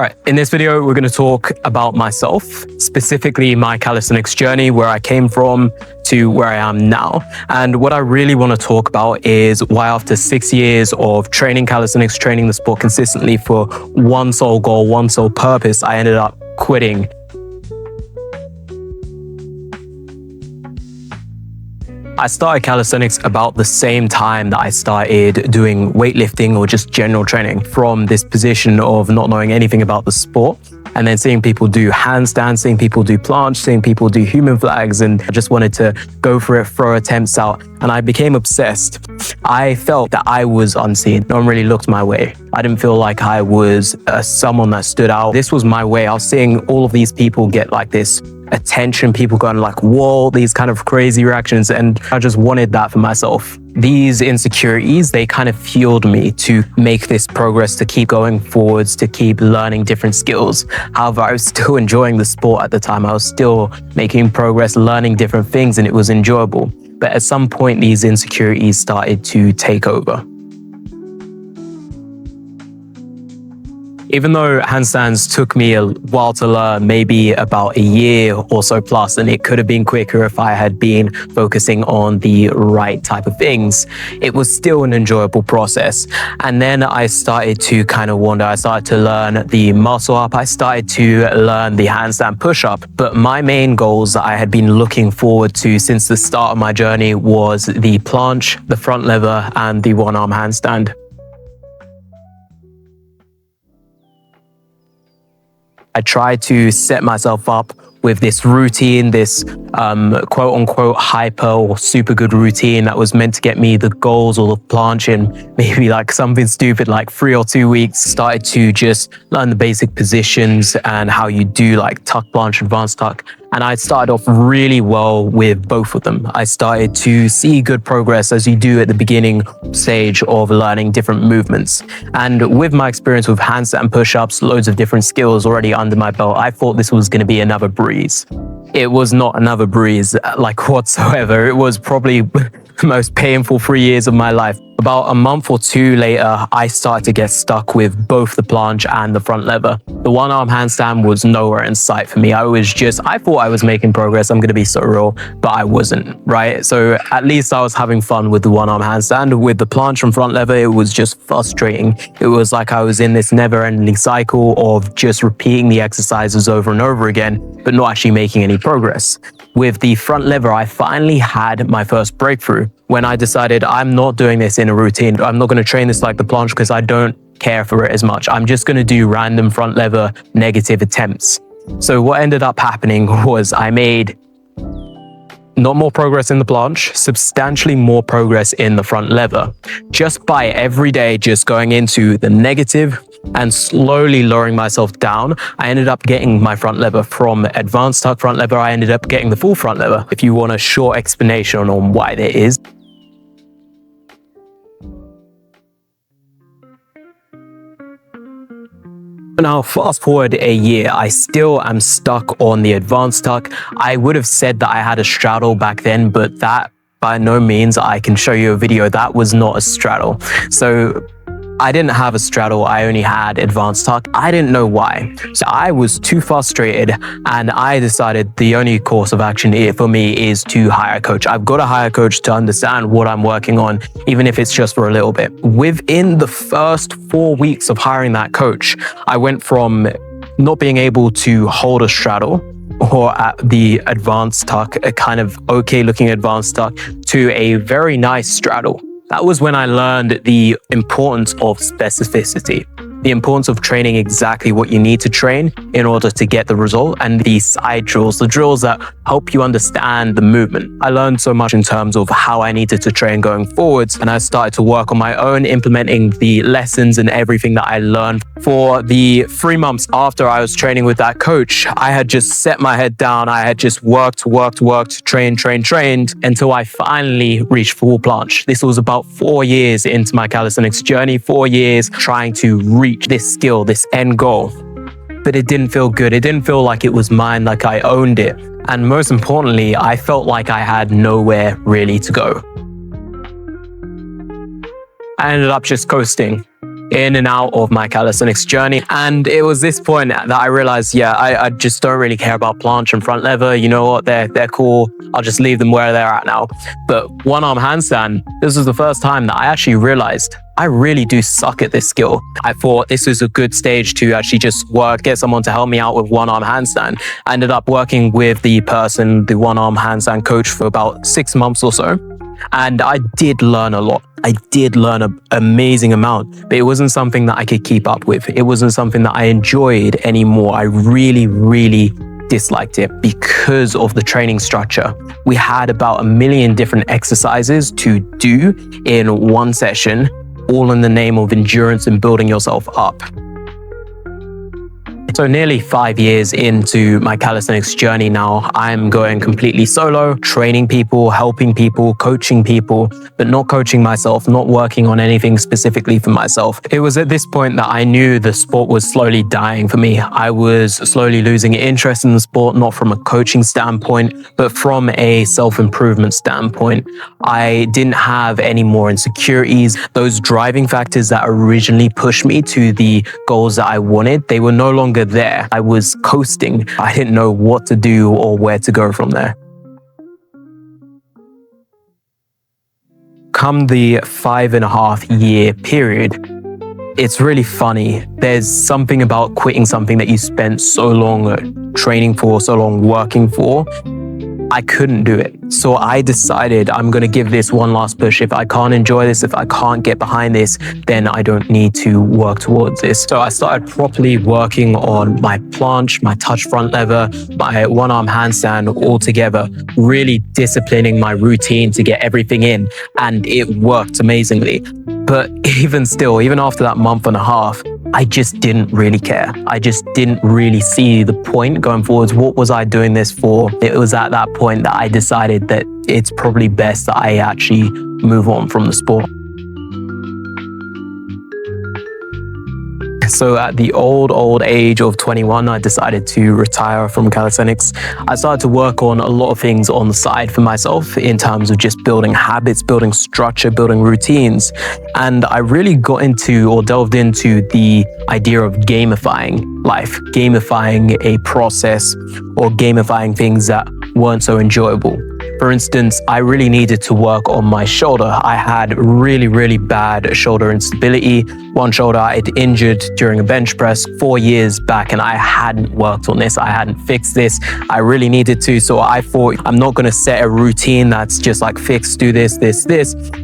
All right, in this video, we're going to talk about myself, specifically my calisthenics journey, where I came from to where I am now. And what I really want to talk about is why after 6 years of training calisthenics, training the sport consistently for one sole goal, one sole purpose, I ended up quitting. I started calisthenics about the same time that I started doing weightlifting or just general training, from this position of not knowing anything about the sport, and then seeing people do handstands, seeing people do planche, seeing people do human flags, and I just wanted to go for it, throw attempts out, and I became obsessed. I felt that I was unseen. No one really looked my way. I didn't feel like I was someone that stood out. This was my way. I was seeing all of these people get like this attention, people going like, whoa, these kind of crazy reactions, and I just wanted that for myself. These insecurities, they kind of fueled me to make this progress, to keep going forwards, to keep learning different skills. However, I was still enjoying the sport at the time. I was still making progress, learning different things, and it was enjoyable. But at some point, these insecurities started to take over. Even though handstands took me a while to learn, maybe about a year or so plus, and it could have been quicker if I had been focusing on the right type of things, it was still an enjoyable process. And then I started to kind of wonder. I started to learn the muscle up. I started to learn the handstand push-up. But my main goals that I had been looking forward to since the start of my journey was the planche, the front lever, and the one-arm handstand. I tried to set myself up with this routine, this quote unquote hyper or super good routine that was meant to get me the goals or the planche in maybe like something stupid like 3 or 2 weeks. Started to just learn the basic positions and how you do like tuck, planche, advanced tuck. And I started off really well with both of them. I started to see good progress as you do at the beginning stage of learning different movements. And with my experience with handstand push-ups, loads of different skills already under my belt, I thought this was going to be another breeze. It was not another breeze, like whatsoever. It was probably the most painful 3 years of my life. About a month or two later, I started to get stuck with both the planche and the front lever. The one-arm handstand was nowhere in sight for me. I thought I was making progress, I'm gonna be so real, but I wasn't, right? So at least I was having fun with the one-arm handstand. With the planche and front lever, it was just frustrating. It was like I was in this never-ending cycle of just repeating the exercises over and over again, but not actually making any progress. With the front lever, I finally had my first breakthrough when I decided I'm not doing this in a routine. I'm not going to train this like the planche because I don't care for it as much. I'm just going to do random front lever negative attempts. So what ended up happening was I made not more progress in the planche, substantially more progress in the front lever. Just by every day just going into the negative and slowly lowering myself down, I ended up getting my front lever from advanced tuck front lever. I ended up getting the full front lever. If you want a short explanation on why that is. Now, fast forward a year, I still am stuck on the advanced tuck. I would have said that I had a straddle back then, but that by no means, I can show you a video, that was not a straddle. So I didn't have a straddle, I only had advanced tuck. I didn't know why. So I was too frustrated and I decided the only course of action here for me is to hire a coach. I've got to hire a coach to understand what I'm working on, even if it's just for a little bit. Within the first 4 weeks of hiring that coach, I went from not being able to hold a straddle or at the advanced tuck, a kind of okay looking advanced tuck, to a very nice straddle. That was when I learned the importance of specificity, the importance of training exactly what you need to train in order to get the result, and the side drills, the drills that help you understand the movement. I learned so much in terms of how I needed to train going forwards, and I started to work on my own, implementing the lessons and everything that I learned. For the 3 months after I was training with that coach, I had just set my head down. I had just worked, trained until I finally reached full planche. This was about 4 years into my calisthenics journey, 4 years trying to reach this skill, this end goal. But it didn't feel good. It didn't feel like it was mine, like I owned it. And most importantly, I felt like I had nowhere really to go. I ended up just coasting. in and out of my calisthenics journey. And it was this point that I realized, I just don't really care about planche and front lever. You know what? They're cool. I'll just leave them where they're at now. But one arm handstand, this was the first time that I actually realized I really do suck at this skill. I thought this was a good stage to actually just get someone to help me out with one arm handstand. I ended up working with the one arm handstand coach for about 6 months or so. And I did learn a lot. I did learn an amazing amount, but it wasn't something that I could keep up with. It wasn't something that I enjoyed anymore. I really, really disliked it because of the training structure. We had about 1 million different exercises to do in one session, all in the name of endurance and building yourself up. So nearly 5 years into my calisthenics journey now, I'm going completely solo, training people, helping people, coaching people, but not coaching myself, not working on anything specifically for myself. It was at this point that I knew the sport was slowly dying for me. I was slowly losing interest in the sport, not from a coaching standpoint, but from a self-improvement standpoint. I didn't have any more insecurities. Those driving factors that originally pushed me to the goals that I wanted, they were no longer there. I was coasting. I didn't know what to do or where to go from there. Come the 5.5 year period, it's really funny. There's something about quitting something that you spent so long training for, so long working for. I couldn't do it. So I decided I'm going to give this one last push. If I can't enjoy this, if I can't get behind this, then I don't need to work towards this. So I started properly working on my planche, my touch front lever, my one arm handstand all together, really disciplining my routine to get everything in. And it worked amazingly. But even still, even after that 1.5 months, I just didn't really care. I just didn't really see the point going forwards. What was I doing this for? It was at that point that I decided that it's probably best that I actually move on from the sport. So at the old age of 21, I decided to retire from calisthenics. I started to work on a lot of things on the side for myself in terms of just building habits, building structure, building routines. And I really got into or delved into the idea of gamifying life, gamifying a process or gamifying things that weren't so enjoyable. For instance, I really needed to work on my shoulder. I had really bad shoulder instability. One shoulder I had injured during a bench press 4 years back, and I hadn't worked on this. I hadn't fixed this. I really needed to. So I thought, I'm not going to set a routine that's just like fix, do this.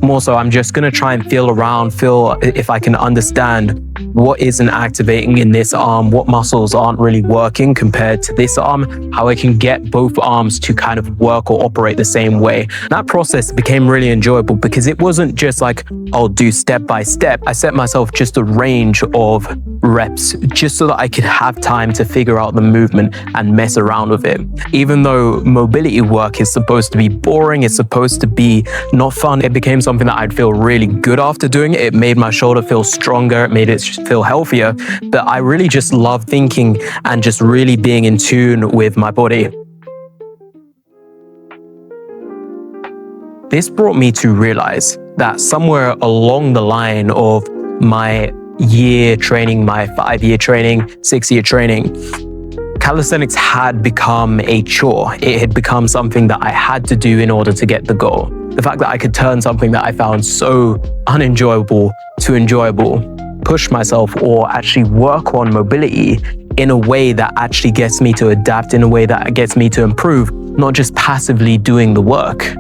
More so, I'm just going to try and feel around, feel if I can understand what isn't activating in this arm, what muscles aren't really working compared to this arm, how I can get both arms to kind of work or operate the same way. That process became really enjoyable because it wasn't just like, I'll do step by step. I set myself just a range of reps just so that I could have time to figure out the movement and mess around with it. Even though mobility work is supposed to be boring, it's supposed to be not fun, it became something that I'd feel really good after doing it. It made my shoulder feel stronger, it made it feel healthier, but I really just love thinking and just really being in tune with my body. This brought me to realize that somewhere along the line of my year training, my 5-year training, 6-year training, calisthenics had become a chore. It had become something that I had to do in order to get the goal. The fact that I could turn something that I found so unenjoyable to enjoyable, push myself or actually work on mobility in a way that actually gets me to adapt, in a way that gets me to improve, not just passively doing the work,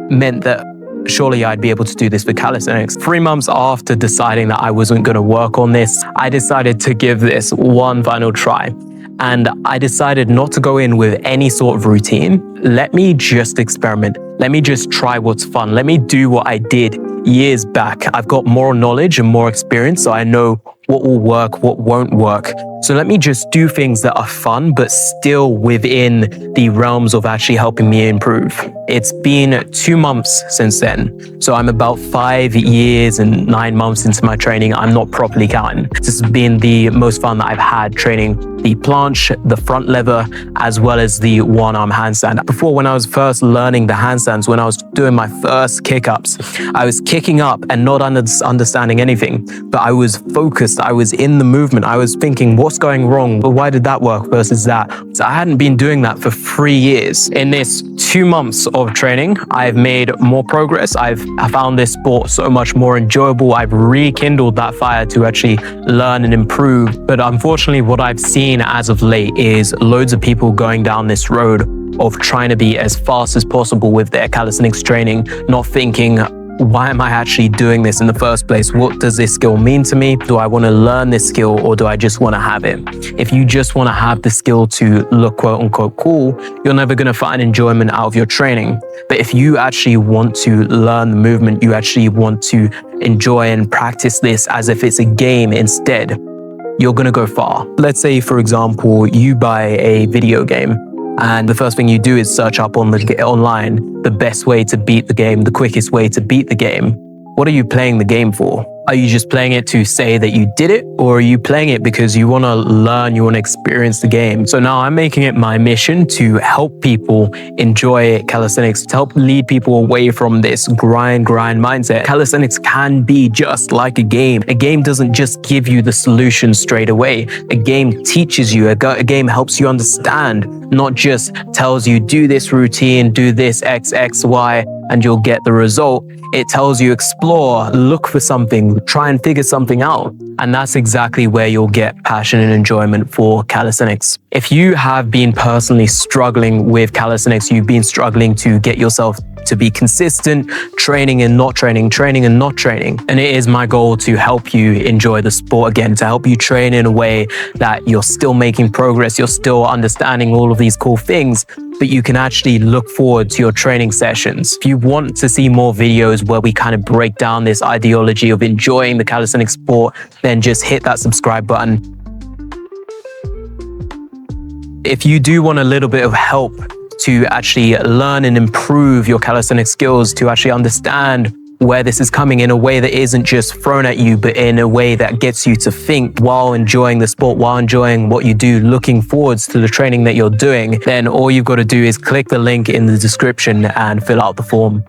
meant that surely I'd be able to do this with calisthenics. 3 months after deciding that I wasn't going to work on this, I decided to give this one final try. And I decided not to go in with any sort of routine. Let me just experiment. Let me just try what's fun. Let me do what I did years back. I've got more knowledge and more experience, so I know what will work, what won't work. So let me just do things that are fun, but still within the realms of actually helping me improve. It's been 2 months since then. So I'm about 5 years and 9 months into my training. I'm not properly counting. This has been the most fun that I've had training the planche, the front lever, as well as the one-arm handstand. Before, when I was first learning the handstands, when I was doing my first kick-ups, I was kicking up and not understanding anything, but I was focused. I was in the movement. I was thinking, what's going wrong? But why did that work versus that? So I hadn't been doing that for 3 years. In this 2 months of training, I've made more progress. I found this sport so much more enjoyable. I've rekindled that fire to actually learn and improve. But unfortunately, what I've seen as of late is loads of people going down this road of trying to be as fast as possible with their calisthenics training, not thinking, why am I actually doing this in the first place? What does this skill mean to me? Do I want to learn this skill, or do I just want to have it? If you just want to have the skill to look quote unquote cool, you're never going to find enjoyment out of your training. But if you actually want to learn the movement, you actually want to enjoy and practice this as if it's a game instead, you're going to go far. Let's say, for example, you buy a video game, and the first thing you do is search up online the best way to beat the game, the quickest way to beat the game. What are you playing the game for? Are you just playing it to say that you did it, or are you playing it because you want to learn, you want to experience the game? So now I'm making it my mission to help people enjoy calisthenics, to help lead people away from this grind mindset. Calisthenics can be just like a game. A game doesn't just give you the solution straight away. A game teaches you, a game helps you understand, not just tells you do this routine, do this X, Y, and you'll get the result. It tells you explore, look for something, try and figure something out. And that's exactly where you'll get passion and enjoyment for calisthenics. If you have been personally struggling with calisthenics, you've been struggling to get yourself to be consistent, training and not training, training and not training. And it is my goal to help you enjoy the sport again, to help you train in a way that you're still making progress, you're still understanding all of these cool things, but you can actually look forward to your training sessions. If you want to see more videos where we kind of break down this ideology of enjoying the calisthenics sport, then just hit that subscribe button. If you do want a little bit of help to actually learn and improve your calisthenics skills, to actually understand where this is coming in a way that isn't just thrown at you, but in a way that gets you to think while enjoying the sport, while enjoying what you do, looking forwards to the training that you're doing, then all you've got to do is click the link in the description and fill out the form.